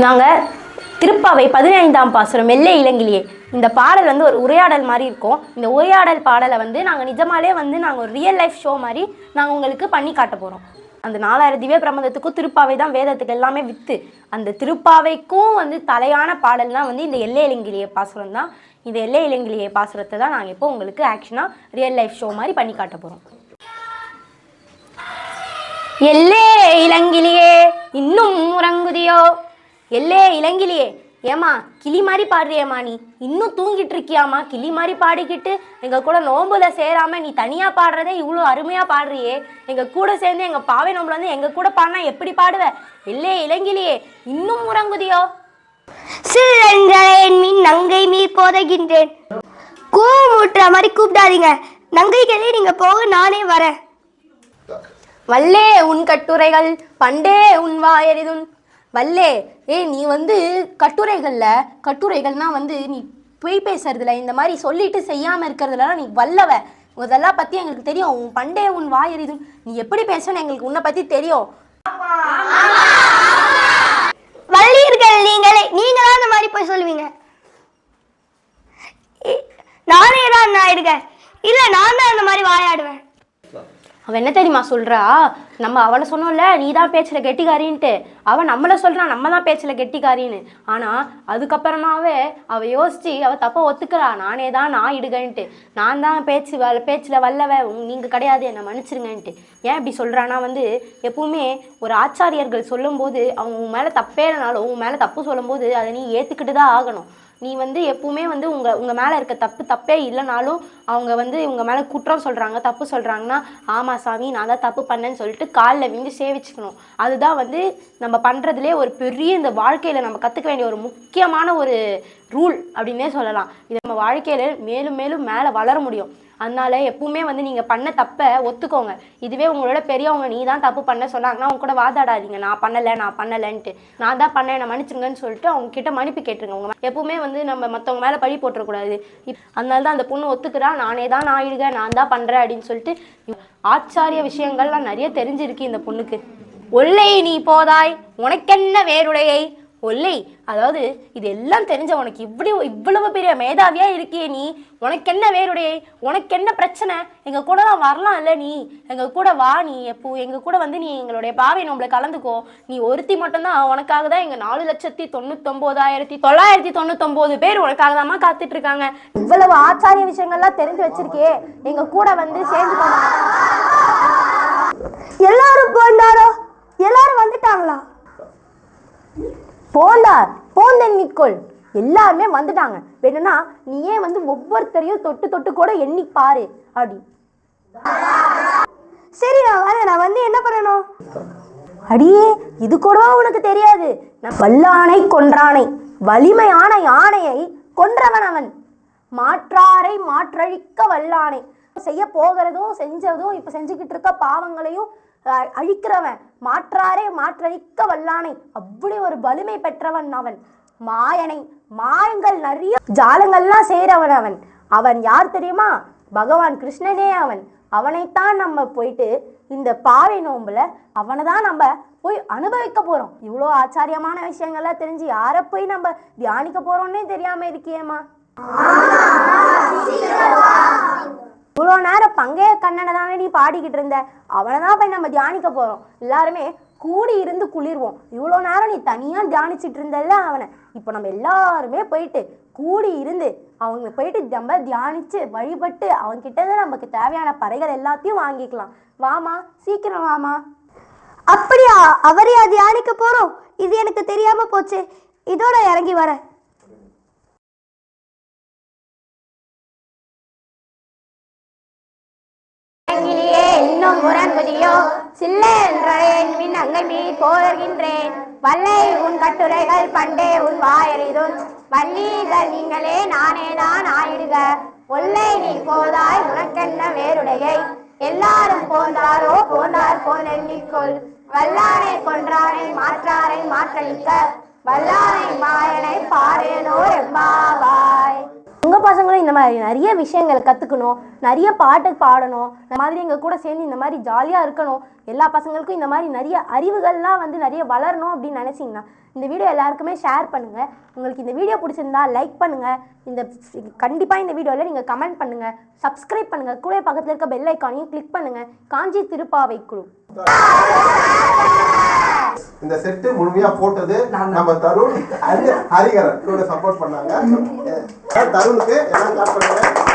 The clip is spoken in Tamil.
நாங்கள் திருப்பாவை 15ஆம் பாசுரம் மெல்ல இளங்கிலியே இந்த பாடல் வந்து ஒரு உரையாடல் மாதிரி இருக்கும். இந்த உரையாடல் பாடலை வந்து நாங்கள் நிஜமாலே வந்து நாங்கள் ஒரு ரியல் லைஃப் ஷோ மாதிரி நாங்கள் உங்களுக்கு பண்ணி காட்ட போகிறோம். அந்த 4000 திவ்ய பிரபந்தத்துக்கும் திருப்பாவை தான் வேதத்துக்கு எல்லாமே வித்து. அந்த திருப்பாவைக்கும் வந்து தலையான பாடல்னால் வந்து இந்த எல்லை இளங்கிலியே பாசுரம் தான். இந்த எல்லை இளங்கிலியே பாசுரத்தை தான் நாங்கள் இப்போ உங்களுக்கு ஆக்ஷனாக ரியல் லைஃப் ஷோ மாதிரி பண்ணி காட்ட போகிறோம். எல்லே இளங்கிலியே இன்னும் உறங்குதியோ, எல்லே இளங்கிலியே ஏமா கிளி மாதிரி பாடுறியேம்மா, நீ இன்னும் தூங்கிட்டு இருக்கியாம்மா? கிளி மாதிரி பாடிக்கிட்டு எங்கள் கூட நோம்புல சேராமல் நீ தனியாக பாடுறதே இவ்வளோ அருமையாக பாடுறியே. எங்கள் கூட சேர்ந்து எங்கள் பாவை நோம்புல வந்து எங்கள் கூட பாடினா எப்படி பாடுவ? எல்லே இளங்கிலியே இன்னும் உறங்குதியோ. சிறன்றேன் மீன் நங்கை மீ போதகின்றேன். கூமுட்டுற மாதிரி கூப்பிடாதீங்க. நங்கைகளே நீங்க போக, நானே வரேன். வல்லே உன் கட்டுரைகள் பண்டே உன் வாயறிதுன். வல்லே நீ வந்து கட்டுரைகள்னா வந்து நீ பொய் பேசுறதுல, இந்த மாதிரி சொல்லிட்டு செய்யாமல் இருக்கிறதுலாம் நீ வல்லவ. இதெல்லாம் பற்றி எங்களுக்கு தெரியும். உன் பண்டே உன் வாயறிதுன், நீ எப்படி பேசணும்னு எங்களுக்கு உன்னை பற்றி தெரியும். வள்ளியர்கள் நீங்க தான் இந்த மாதிரி போய் சொல்லுவீங்க. நானே தான் ஆயிடுவேன். இல்லை, நான் தான் இந்த மாதிரி வாயாடுவேன். அவன் என்ன தெரியுமா சொல்கிறா? நம்ம அவளை சொன்னோம்ல நீ தான் பேச்சில் கெட்டிக்காரின்ட்டு, அவன் நம்மளை சொல்கிறான் நம்ம தான் பேச்சில் கெட்டிக்காரின்னு. ஆனால் அதுக்கப்புறமாவே அவள் யோசித்து அவள் தப்பை ஒத்துக்கிறா. நானே தான் நான் இடுகன்ட்டு, நான் தான் பேச்சில் வல்லவ, நீங்கள் கிடையாது, என்னை மன்னிச்சிருங்கன்ட்டு. ஏன் இப்படி சொல்கிறான்னா வந்து எப்பவுமே ஒரு ஆச்சாரியர்கள் சொல்லும்போது அவங்க உன் மேலே தப்பே இல்லைனாலும் உன் மேலே தப்பு சொல்லும்போது அதை நீ ஏற்றுக்கிட்டு தான் ஆகணும். நீ வந்து எப்பவுமே வந்து உங்கள் மேலே இருக்க தப்பே இல்லைனாலும் அவங்க வந்து உங்கள் மேலே குற்றம் சொல்கிறாங்க, தப்பு சொல்கிறாங்கன்னா ஆமாம் சாமி நான் தான் தப்பு பண்ணேன்னு சொல்லிட்டு காலில் விழுந்து சேவிச்சுக்கணும். அதுதான் வந்து நம்ம பண்ணுறதுலே ஒரு பெரிய இந்த வாழ்க்கையில் நம்ம கற்றுக்க வேண்டிய ஒரு முக்கியமான ஒரு ரூல் அப்படின்னே சொல்லலாம். இது நம்ம வாழ்க்கையில் மேலும் மேலும் மேலே வளர முடியும். அதனால எப்பவுமே வந்து நீங்கள் பண்ண தப்பை ஒத்துக்கோங்க. இதுவே உங்களோட பெரியவங்க நீ தான் தப்பு பண்ண சொன்னாங்கன்னா அவங்க கூட வாதாடாதீங்க. நான் பண்ணலைன்ட்டு, நான் தான் பண்ணேன், நான் மன்னிச்சுருங்கன்னு சொல்லிட்டு அவங்க கிட்ட மன்னிப்பு கேட்டுருங்க. அவங்க எப்பவுமே வந்து நம்ம மற்றவங்க மேலே பழி போட்டுறக்கூடாது. அதனால தான் அந்த பொண்ணு ஒத்துக்கிறா, நானே தான் நான் தான் பண்ணுறேன் அப்படின்னு சொல்லிட்டு. ஆச்சாரிய விஷயங்கள்லாம் நிறைய தெரிஞ்சிருக்கு இந்த பொண்ணுக்கு. ஒல்லை நீ போதாய் உனக்கென்ன வேறுடையை. ஒல்லை அதாவது இது எல்லாம் தெரிஞ்ச உனக்கு இவ்வளவு பெரிய மேதாவியா இருக்கியே நீ, உனக்கு என்ன வேறுடைய, உனக்கு என்ன பிரச்சனை? எங்க கூட தான் வரலாம் இல்லை, நீ எங்க கூட வா. நீ எப்போ எங்க கூட வந்து நீ எங்களுடைய பாவை நம்மளை கலந்துக்கோ. நீ ஒருத்தி மட்டும்தான், உனக்காக தான் எங்க 4,99,999 பேர் உனக்காக தான் காத்துட்டு இருக்காங்க. இவ்வளவு ஆச்சாரிய விஷயங்கள்லாம் தெரிஞ்சு வச்சிருக்கே, எங்க கூட வந்து சேர்ந்து எல்லாரும் போனாரோ? எல்லாரும் வந்துட்டாங்களா? போந்தெண்ணிக்கொள், எல்லாருமே வந்துட்டாங்க. வேணும்னா நீயே வந்து ஒவ்வொருத்தரையும் தொட்டு கூட எண்ணி பாரு அப்படி. சரி, நான் வரேன். நான் வந்து என்ன பண்ணணும்? அடியே இது கூட உனக்கு தெரியாது? வல்லானை கொன்றானை, வலிமையான யானையை கொன்றவன் அவன். மாற்றாரை மாற்றழிக்க வல்லானை, செய்ய போகிறதும் செஞ்சதும் இப்ப செஞ்சுக்கிட்டு இருக்க பாவங்களையும் அழிக்கிறவன். மாற்றாரே மாற்றழிக்க வல்லானை, அப்படி ஒரு வலிமை பெற்றவன் அவன். மாயனை, மாயங்கள் நிறைய ஜாலங்கள்லாம் செய்கிறவன் அவன். அவன் யார் தெரியுமா? பகவான் கிருஷ்ணனே அவன். அவனைத்தான் நம்ம போயிட்டு இந்த பாவை நோம்புல அவனை தான் நம்ம போய் அனுபவிக்க போறோம். இவ்வளோ ஆச்சாரியமான விஷயங்கள்லாம் தெரிஞ்சு யாரை போய் நம்ம தியானிக்க போறோம்னே தெரியாம இருக்கியேம்மா. இவ்வளோ நேரம் பங்கைய கண்ணனை தானே நீ பாடிக்கிட்டு இருந்த, அவனை தான் போய் நம்ம தியானிக்க போகிறோம். எல்லாருமே கூடி இருந்து குளிர்வோம். இவ்வளோ நேரம் நீ தனியாக தியானிச்சுட்டு இருந்தல்ல அவனை, இப்போ நம்ம எல்லாருமே போயிட்டு கூடி இருந்து அவங்க போயிட்டு நம்ம தியானித்து வழிபட்டு அவங்ககிட்ட தான் நமக்கு தேவையான பறைகள் எல்லாத்தையும் வாங்கிக்கலாம். வாமா, சீக்கிரம் வாமா. அப்படியா? அவரையா தியானிக்க போகிறோம்? இது எனக்கு தெரியாமல் போச்சு. இதோட இறங்கி வரேன். இன்னும் உறங்குதியோ, சில்லை என்றேன் மின் அங்கை மீ போகின்றேன். வல்லை உன் கட்டுரைகள் பண்டே உன் வாயறிதுன். வள்ளீர்கள் நீங்களே நானே தான் ஆயிடுக. ஒல்லை நீ போதாய் உனக்கென்ன வேறுடையை. எல்லாரும் போந்தாரோ போந்தார் போல் எண்ணிக்கொள். வல்லானை கொன்றானை மாற்றாரை மாற்றழிக்க. வல்லானை மாயனை பாரேனோ எம்பாவாய். உங்க பசங்களும் இந்த மாதிரி நிறைய விஷயங்களை கற்றுக்கணும், நிறைய பாட்டு பாடணும், இந்த மாதிரி எங்கள் கூட சேர்ந்து இந்த மாதிரி ஜாலியாக இருக்கணும், எல்லா பசங்களுக்கும் இந்த மாதிரி நிறைய அறிவுகள்லாம் வந்து நிறைய வளரணும் அப்படின்னு நினச்சிங்கன்னா இந்த வீடியோ எல்லாருக்குமே ஷேர் பண்ணுங்கள். உங்களுக்கு இந்த வீடியோ பிடிச்சிருந்தா லைக் பண்ணுங்கள். கண்டிப்பாக இந்த வீடியோவில் நீங்கள் கமெண்ட் பண்ணுங்கள், சப்ஸ்கிரைப் பண்ணுங்கள், கூட பக்கத்தில் இருக்க பெல் ஐக்கானையும் கிளிக் பண்ணுங்கள். காஞ்சி திருப்பாவை குழு இந்த செட்டு முழுமையா போட்டது நம்ம தருண், ஹரிகரன் கூட சப்போர்ட் பண்ணாங்க. தருணுக்கு எல்லாம் கால் பண்ணுங்க.